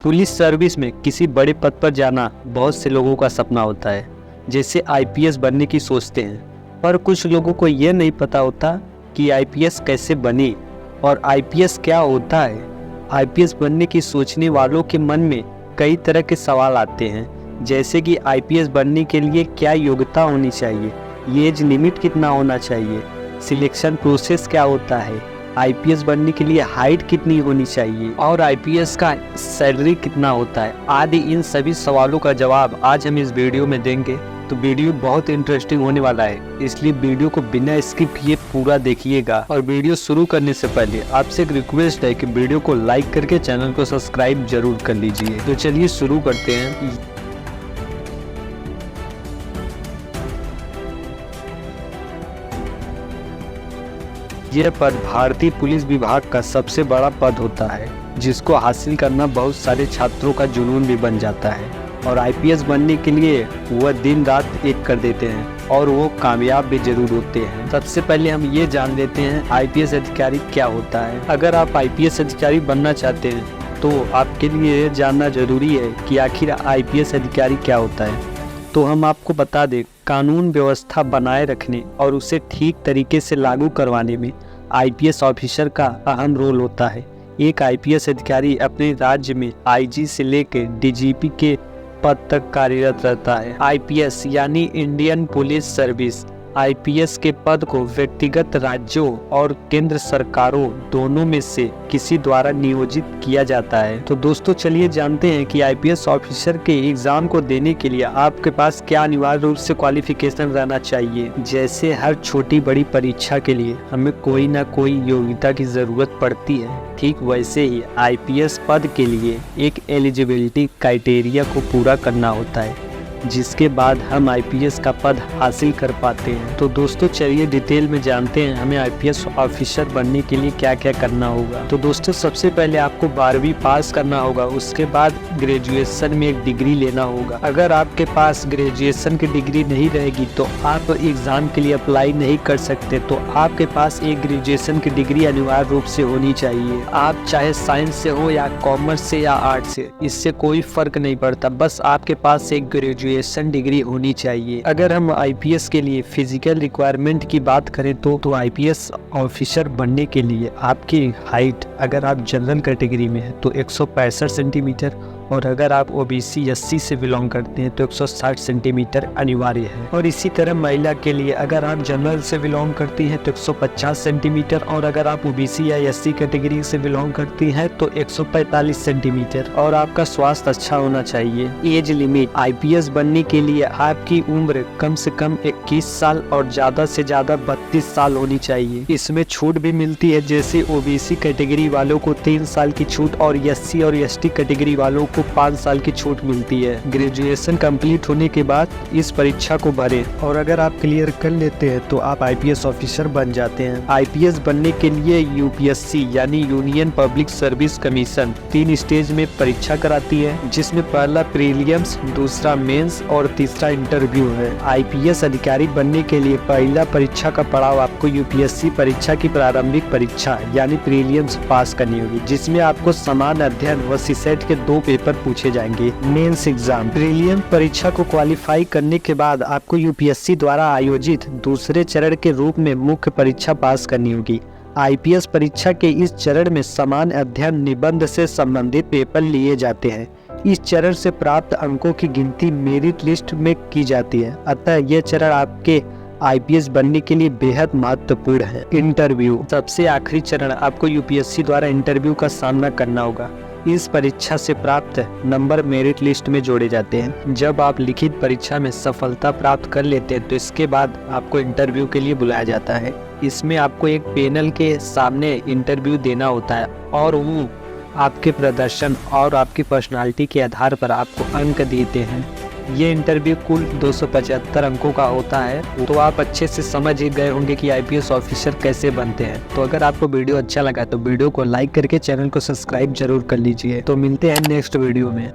Police service में किसी बड़े पद पर जाना बहुत से लोगों का सपना होता है। जैसे आईपीएस बनने की सोचते हैं, पर कुछ लोगों को यह नहीं पता होता कि आईपीएस कैसे बने और आईपीएस क्या होता है। आईपीएस बनने की सोचने वालों के मन में कई तरह के सवाल आते हैं, जैसे कि आईपीएस बनने के लिए क्या योग्यता होनी चाहिए, एज लिमिट कितना होना चाहिए, सिलेक्शन प्रोसेस क्या होता है, आईपीएस बनने के लिए हाइट कितनी होनी चाहिए और आईपीएस का सैलरी कितना होता है आदि। इन सभी सवालों का जवाब आज हम इस वीडियो में देंगे। तो वीडियो बहुत इंटरेस्टिंग होने वाला है, इसलिए वीडियो को बिना स्किप किए पूरा देखिएगा। और वीडियो शुरू करने से पहले आपसे एक रिक्वेस्ट है कि वीडियो को लाइक करके चैनल को सब्सक्राइब जरूर कर लीजिए। तो चलिए शुरू करते हैं। यह पद भारतीय पुलिस विभाग का सबसे बड़ा पद होता है, जिसको हासिल करना बहुत सारे छात्रों का जुनून भी बन जाता है। और आईपीएस बनने के लिए वह दिन रात एक कर देते हैं और वो कामयाब भी जरूर होते हैं। सबसे पहले हम ये जान लेते हैं आईपीएस अधिकारी क्या होता है। अगर आप आईपीएस अधिकारी बनना चाहते हैं तो आपके लिए जानना जरूरी है कि आखिर आईपीएस अधिकारी क्या होता है। तो हम आपको बता दें, कानून व्यवस्था बनाए रखने और उसे ठीक तरीके से लागू करवाने में आईपीएस ऑफिसर का अहम रोल होता है। एक आईपीएस अधिकारी अपने राज्य में आईजी से लेकर डीजीपी के पद तक कार्यरत रहता है। आईपीएस यानी इंडियन पुलिस सर्विस। आईपीएस के पद को व्यक्तिगत राज्यों और केंद्र सरकारों दोनों में से किसी द्वारा नियोजित किया जाता है। तो दोस्तों चलिए जानते हैं कि आईपीएस ऑफिसर के एग्जाम को देने के लिए आपके पास क्या अनिवार्य रूप से क्वालिफिकेशन रहना चाहिए। जैसे हर छोटी बड़ी परीक्षा के लिए हमें कोई ना कोई योग्यता की जरूरत पड़ती है, ठीक वैसे ही आईपीएस पद के लिए एक एलिजिबिलिटी क्राइटेरिया को पूरा करना होता है, जिसके बाद हम आईपीएस का पद हासिल कर पाते हैं। तो दोस्तों चलिए डिटेल में जानते हैं हमें आईपीएस ऑफिसर बनने के लिए क्या क्या करना होगा। तो दोस्तों सबसे पहले आपको 12वीं पास करना होगा, उसके बाद ग्रेजुएशन में एक डिग्री लेना होगा। अगर आपके पास ग्रेजुएशन की डिग्री नहीं रहेगी तो आप एग्जाम के लिए अप्लाई नहीं कर सकते। तो आपके पास एक ग्रेजुएशन की डिग्री अनिवार्य रूप से होनी चाहिए। आप चाहे साइंस से हो या कॉमर्स से या आर्ट से, इससे कोई फर्क नहीं पड़ता, बस आपके पास एक ग्रेजुएशन डिग्री होनी चाहिए। अगर हम आईपीएस के लिए फिजिकल रिक्वायरमेंट की बात करें तो आईपीएस ऑफिसर बनने के लिए आपकी हाइट, अगर आप जनरल कैटेगरी में है तो 165 सेंटीमीटर और अगर आप ओबीसी एससी से बिलोंग करते हैं तो 160 सेंटीमीटर अनिवार्य है। और इसी तरह महिला के लिए अगर आप जनरल से बिलोंग करती हैं तो 150 सेंटीमीटर और अगर आप ओबीसी या एससी कैटेगरी से बिलोंग करती हैं तो 145 सेंटीमीटर। और आपका स्वास्थ्य अच्छा होना चाहिए। एज लिमिट, आईपीएस बनने के लिए आपकी उम्र कम से कम 21 साल और ज्यादा से ज्यादा 32 साल होनी चाहिए। इसमें छूट भी मिलती है, जैसे ओबीसी कैटेगरी वालों को 3 साल की छूट और एससी और एसटी कैटेगरी वालों को 5 साल की छूट मिलती है। ग्रेजुएशन कंप्लीट होने के बाद इस परीक्षा को भरें और अगर आप क्लियर कर लेते हैं तो आप आईपीएस ऑफिसर बन जाते हैं। आईपीएस बनने के लिए यूपीएससी यानी union public service commission 3 stage में परीक्षा कराती है, जिसमें पहला प्रीलिम्स, दूसरा मेंस और तीसरा इंटरव्यू है। आईपीएस अधिकारी बनने के लिए पहला परीक्षा का पड़ाव आपको यूपीएससी परीक्षा की प्रारंभिक परीक्षा यानी प्रीलिम्स पास करनी होगी, जिसमें आपको समान अध्ययन व सीसेट के 2 पेपर पूछे जाएंगे। मेंस एग्जाम, प्रीलिम परीक्षा को क्वालिफाई करने के बाद आपको यूपीएससी द्वारा आयोजित दूसरे चरण के रूप में मुख्य परीक्षा पास करनी होगी। आईपीएस परीक्षा के इस चरण में समान अध्ययन निबंध से संबंधित पेपर लिए जाते हैं। इस चरण से प्राप्त अंकों की गिनती मेरिट लिस्ट में की जाती है, अतः यह चरण आपके आईपीएस बनने के लिए बेहद महत्वपूर्ण है। इंटरव्यू, सबसे आखिरी चरण आपको यूपीएससी द्वारा इंटरव्यू का सामना करना होगा। इस परीक्षा से प्राप्त नंबर मेरिट लिस्ट में जोड़े जाते हैं। जब आप लिखित परीक्षा में सफलता प्राप्त कर लेते हैं तो इसके बाद आपको इंटरव्यू के लिए बुलाया जाता है। इसमें आपको एक पैनल के सामने इंटरव्यू देना होता है और वो आपके प्रदर्शन और आपकी पर्सनालिटी के आधार पर आपको अंक देते हैं। ये इंटरव्यू कुल 275 अंकों का होता है। तो आप अच्छे से समझ ही गए होंगे कि आईपीएस ऑफिसर कैसे बनते हैं। तो अगर आपको वीडियो अच्छा लगा तो वीडियो को लाइक करके चैनल को सब्सक्राइब जरूर कर लीजिए। तो मिलते हैं नेक्स्ट वीडियो में।